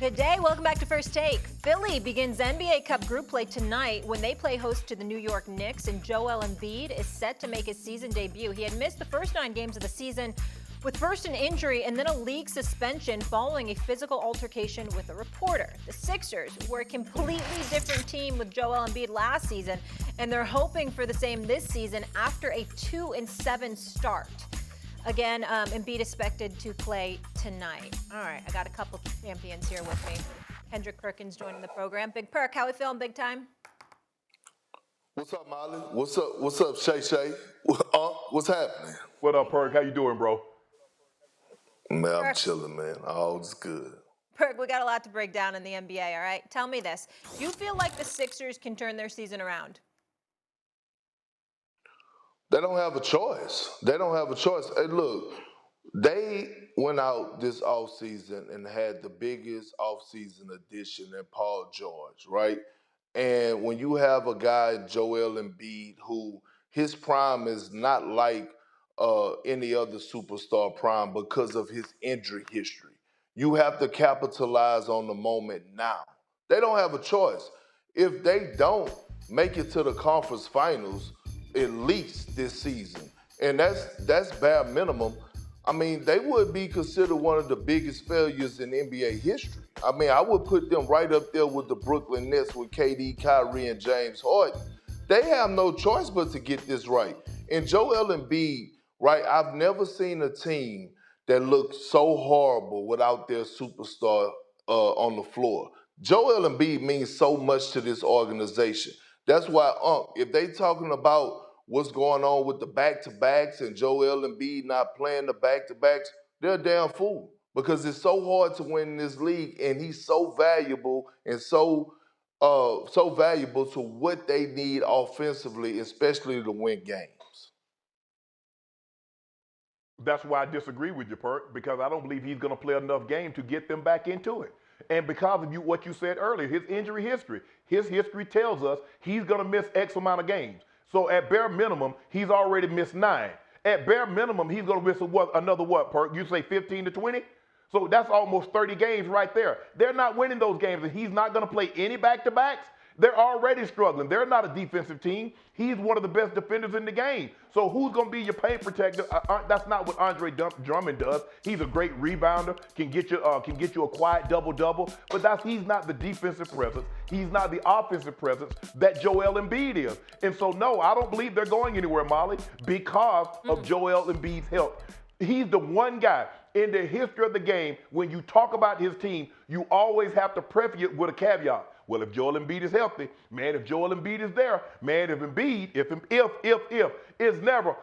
Good day. Welcome back to First Take. Philly begins NBA Cup group play tonight when they play host to the New York Knicks, and Joel Embiid is set to make his season debut. He had missed the first 9 games of the season with first an injury and then a league suspension following a physical altercation with a reporter. The Sixers were a completely different team with Joel Embiid last season, and they're hoping for the same this season after a 2-7 start. Again, Embiid expected to play tonight. All right, I got a couple champions here with me. Kendrick Perkins joining the program. Big Perk, how we feeling big time? What's up, Molly? What's up? What's up, Shay? What's happening? What up, Perk? How you doing, bro? Man, I'm chilling, man. All's good. Perk, we got a lot to break down in the NBA, all right? Tell me this. Do you feel like the Sixers can turn their season around? They don't have a choice. They don't have a choice. Hey, look, they went out this offseason and had the biggest offseason addition in Paul George, right? And when you have a guy, Joel Embiid, who his prime is not like any other superstar prime because of his injury history, you have to capitalize on the moment now. They don't have a choice. If they don't make it to the conference finals, at least this season, and that's bare minimum. I mean, they would be considered one of the biggest failures in NBA history. I mean, I would put them right up there with the Brooklyn Nets with KD, Kyrie, and James Harden. They have no choice but to get this right. And Joel Embiid, right, I've never seen a team that looked so horrible without their superstar on the floor. Joel Embiid means so much to this organization. That's why, if they talking about what's going on with the back-to-backs and Joel Embiid not playing the back-to-backs, they're a damn fool because it's so hard to win in this league, and he's so valuable and so valuable to what they need offensively, especially to win games. That's why I disagree with you, Perk, because I don't believe he's going to play enough game to get them back into it. And because of what you said earlier, his injury history, his history tells us he's going to miss X amount of games. So at bare minimum, he's already missed 9. At bare minimum, he's going to miss another what, Perk? You say 15 to 20? So that's almost 30 games right there. They're not winning those games, and he's not going to play any back-to-backs. They're already struggling. They're not a defensive team. He's one of the best defenders in the game. So who's going to be your paint protector? That's not what Andre Drummond does. He's a great rebounder, can get you a quiet double-double, but he's not the defensive presence. He's not the offensive presence that Joel Embiid is. And so, no, I don't believe they're going anywhere, Molly, because of Joel Embiid's health. He's the one guy in the history of the game, when you talk about his team, you always have to preface it with a caveat. Well, if Joel Embiid is healthy, man, if Joel Embiid is there, man, if Embiid, if, it's never,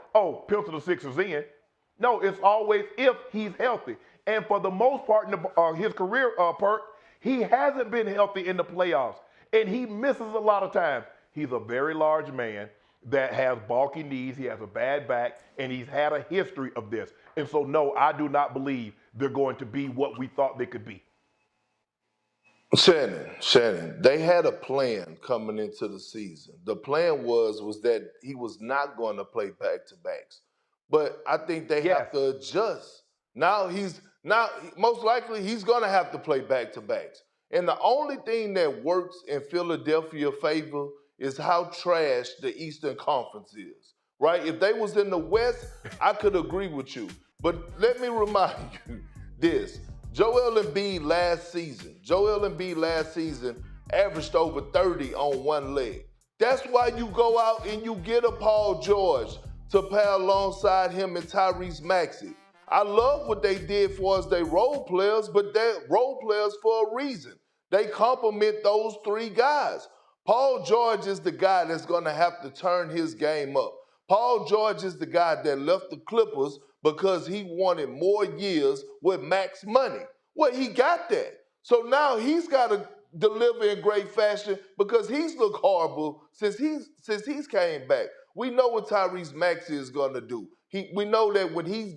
pencil the Sixers in. No, it's always if he's healthy. And for the most part in his career, Perk, he hasn't been healthy in the playoffs. And he misses a lot of times. He's a very large man that has bulky knees, he has a bad back, and he's had a history of this. And so, no, I do not believe they're going to be what we thought they could be. Shannon, they had a plan coming into the season. The plan was that he was not going to play back-to-backs. But I think they have to adjust. Now most likely he's going to have to play back-to-backs. And the only thing that works in Philadelphia's favor is how trash the Eastern Conference is, right? If they was in the West, I could agree with you. But let me remind you this. Joel Embiid last season averaged over 30 on one leg. That's why you go out and you get a Paul George to pair alongside him and Tyrese Maxey. I love what they did for us, they role players, but they're role players for a reason. They complement those 3 guys. Paul George is the guy that's going to have to turn his game up. Paul George is the guy that left the Clippers because he wanted more years with max money. Well, he got that. So now he's got to deliver in great fashion because he's looked horrible since he's came back. We know what Tyrese Maxey is going to do. We know that when he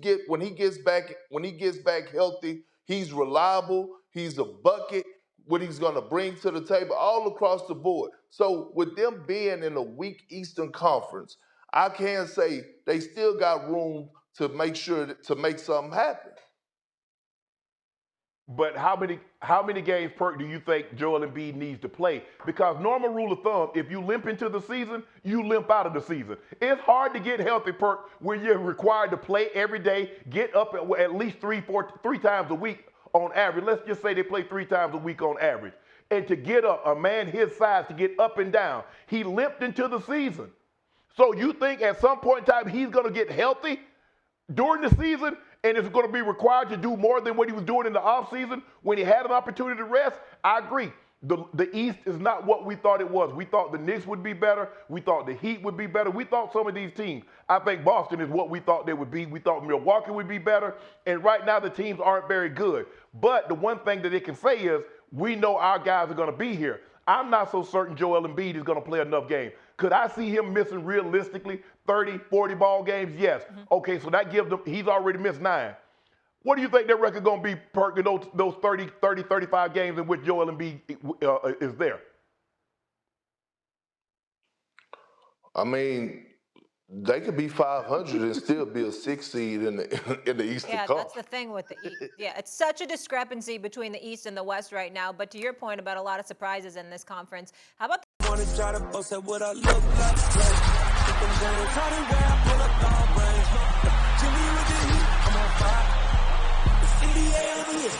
gets back healthy, he's reliable. He's a bucket. What he's going to bring to the table all across the board. So with them being in a weak Eastern Conference, I can say they still got room to make something happen. But how many games, Perk, do you think Joel Embiid needs to play? Because normal rule of thumb, if you limp into the season, you limp out of the season. It's hard to get healthy, Perk, when you're required to play every day, get up at least three times a week on average. Let's just say they play 3 times a week on average. And to get up, a man his size, to get up and down, he limped into the season. So you think at some point in time he's going to get healthy during the season and is going to be required to do more than what he was doing in the offseason when he had an opportunity to rest? I agree. The East is not what we thought it was. We thought the Knicks would be better. We thought the Heat would be better. We thought some of these teams. I think Boston is what we thought they would be. We thought Milwaukee would be better. And right now the teams aren't very good. But the one thing that it can say is we know our guys are going to be here. I'm not so certain Joel Embiid is going to play enough games. Could I see him missing realistically 30, 40 ball games? Yes. Okay, so that gives him, he's already missed 9. What do you think their record going to be, Perk, in those 30, 35 games in which Joel Embiid is there? I mean, they could be 500 and still be a 6 seed in the Eastern Conference. Yeah, that's the thing with the East. Yeah, it's such a discrepancy between the East and the West right now. But to your point about a lot of surprises in this conference, how about Wanna try to boast at what I look like. Keep them going, try to wear, I pull up long range. Jimmy with the heat, I'm on fire. It's NBA on the list,